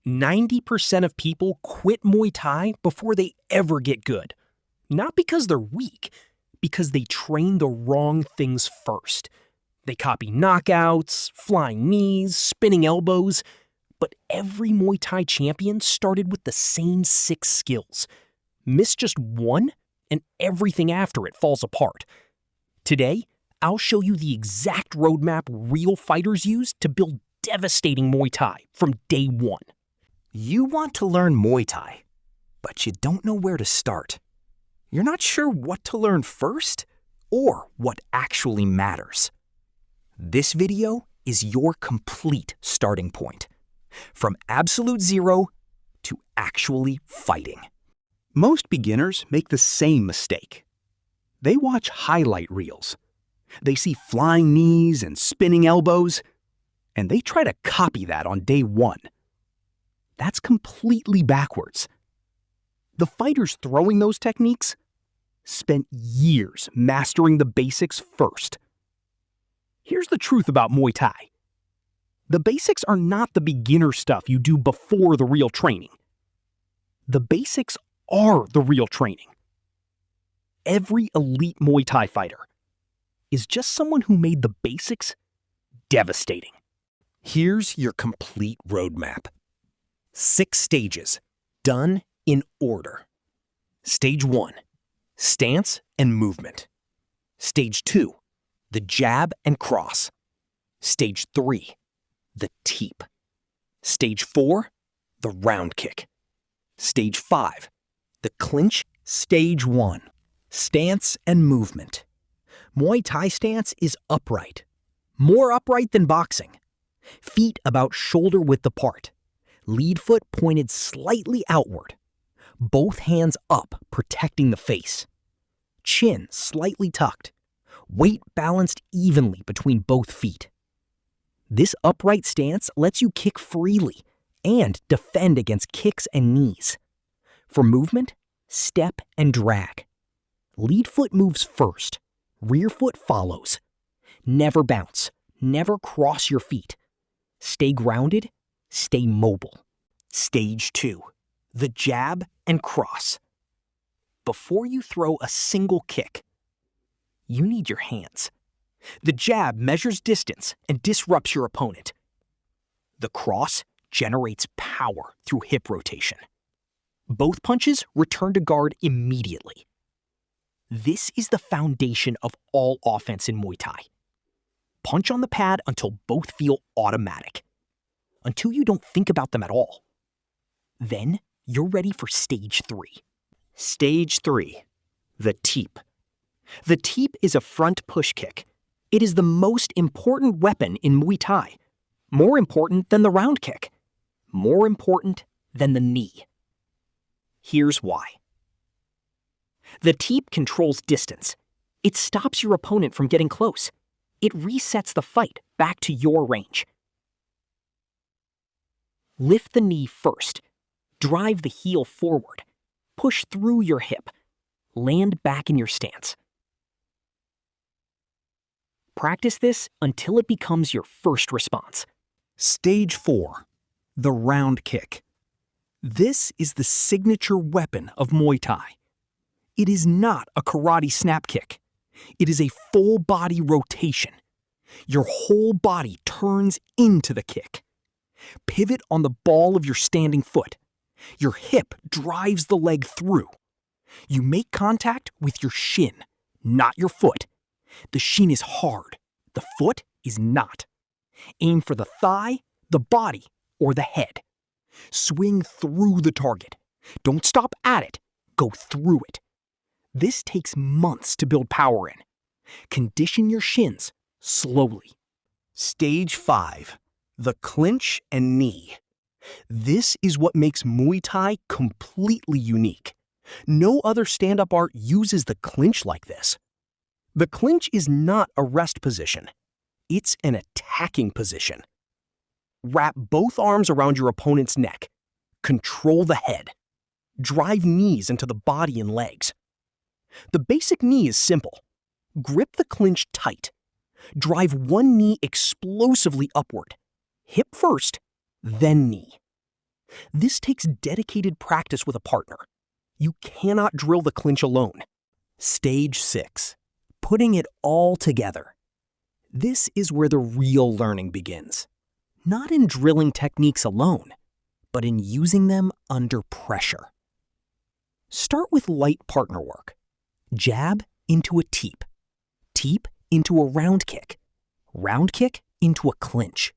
90% of people quit Muay Thai before they ever get good. Not because they're weak, because they train the wrong things first. They copy knockouts, flying knees, spinning elbows. But every Muay Thai champion started with the same 6 skills. Miss just one, and everything after it falls apart. Today, I'll show you the exact roadmap real fighters use to build devastating Muay Thai from day one. You want to learn Muay Thai, but you don't know where to start. You're not sure what to learn first or what actually matters. This video is your complete starting point, from absolute zero to actually fighting. Most beginners make the same mistake. They watch highlight reels. They see flying knees and spinning elbows, and they try to copy that on day one. That's completely backwards. The fighters throwing those techniques spent years mastering the basics first. Here's the truth about Muay Thai. The basics are not the beginner stuff you do before the real training. The basics are the real training. Every elite Muay Thai fighter is just someone who made the basics devastating. Here's your complete roadmap. 6 stages, done in order. Stage 1, stance and movement. Stage 2, the jab and cross. Stage 3, the teep. Stage 4, the round kick. Stage 5, the clinch. Stage 1, stance and movement. Muay Thai stance is upright. More upright than boxing. Feet about shoulder width apart. Lead foot pointed slightly outward. Both hands up, protecting the face. Chin slightly tucked. Weight balanced evenly between both feet. This upright stance lets you kick freely and defend against kicks and knees. For movement, step and drag. Lead foot moves first. Rear foot follows. Never bounce. Never cross your feet. Stay grounded. Stay mobile. Stage 2, the jab and cross. Before you throw a single kick, you need your hands. The jab measures distance and disrupts your opponent. The cross generates power through hip rotation. Both punches return to guard immediately. This is the foundation of all offense in Muay Thai. Punch on the pad until both feel automatic. Until you don't think about them at all. Then you're ready for stage 3. Stage 3, the teep. The teep is a front push kick. It is the most important weapon in Muay Thai. More important than the round kick. More important than the knee. Here's why. The teep controls distance. It stops your opponent from getting close. It resets the fight back to your range. Lift the knee first. Drive the heel forward. Push through your hip. Land back in your stance. Practice this until it becomes your first response. Stage 4, the round kick. This is the signature weapon of Muay Thai. It is not a karate snap kick. It is a full body rotation. Your whole body turns into the kick. Pivot on the ball of your standing foot. Your hip drives the leg through. You make contact with your shin, not your foot. The shin is hard. The foot is not. Aim for the thigh, the body, or the head. Swing through the target. Don't stop at it. Go through it. This takes months to build power in. Condition your shins slowly. Stage 5, the clinch and knee. This is what makes Muay Thai completely unique. No other stand-up art uses the clinch like this. The clinch is not a rest position. It's an attacking position. Wrap both arms around your opponent's neck. Control the head. Drive knees into the body and legs. The basic knee is simple. Grip the clinch tight. Drive one knee explosively upward. Hip first, then knee. This takes dedicated practice with a partner. You cannot drill the clinch alone. Stage 6. Putting it all together. This is where the real learning begins. Not in drilling techniques alone, but in using them under pressure. Start with light partner work. Jab into a teep. Teep into a round kick. Round kick into a clinch.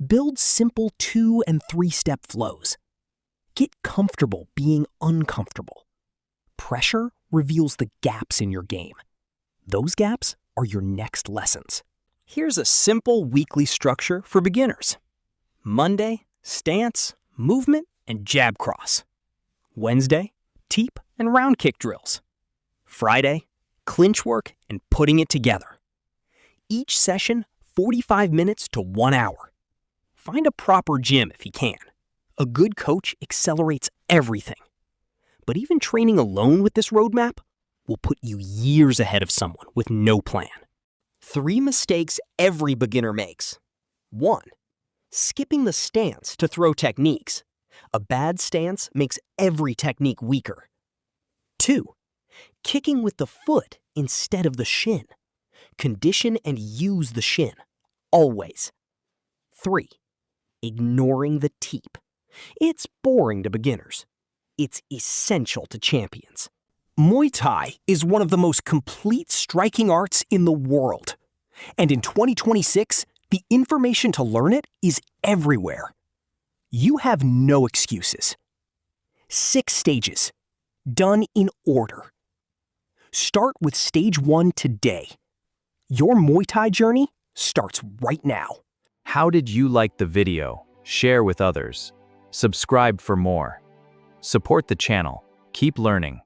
Build simple 2- and 3-step flows. Get comfortable being uncomfortable. Pressure reveals the gaps in your game. Those gaps are your next lessons. Here's a simple weekly structure for beginners. Monday, stance, movement, and jab cross. Wednesday, teep and round kick drills. Friday, clinch work and putting it together. Each session, 45 minutes to 1 hour. Find a proper gym if you can. A good coach accelerates everything. But even training alone with this roadmap will put you years ahead of someone with no plan. 3 mistakes every beginner makes. 1. Skipping the stance to throw techniques. A bad stance makes every technique weaker. 2. Kicking with the foot instead of the shin. Condition and use the shin, always. 3. Ignoring the teep. It's boring to beginners. It's essential to champions. Muay Thai is one of the most complete striking arts in the world. And in 2026, the information to learn it is everywhere. You have no excuses. 6 stages, done in order. Start with stage 1 today. Your Muay Thai journey starts right now. How did you like the video? Share with others. Subscribe for more. Support the channel. Keep learning.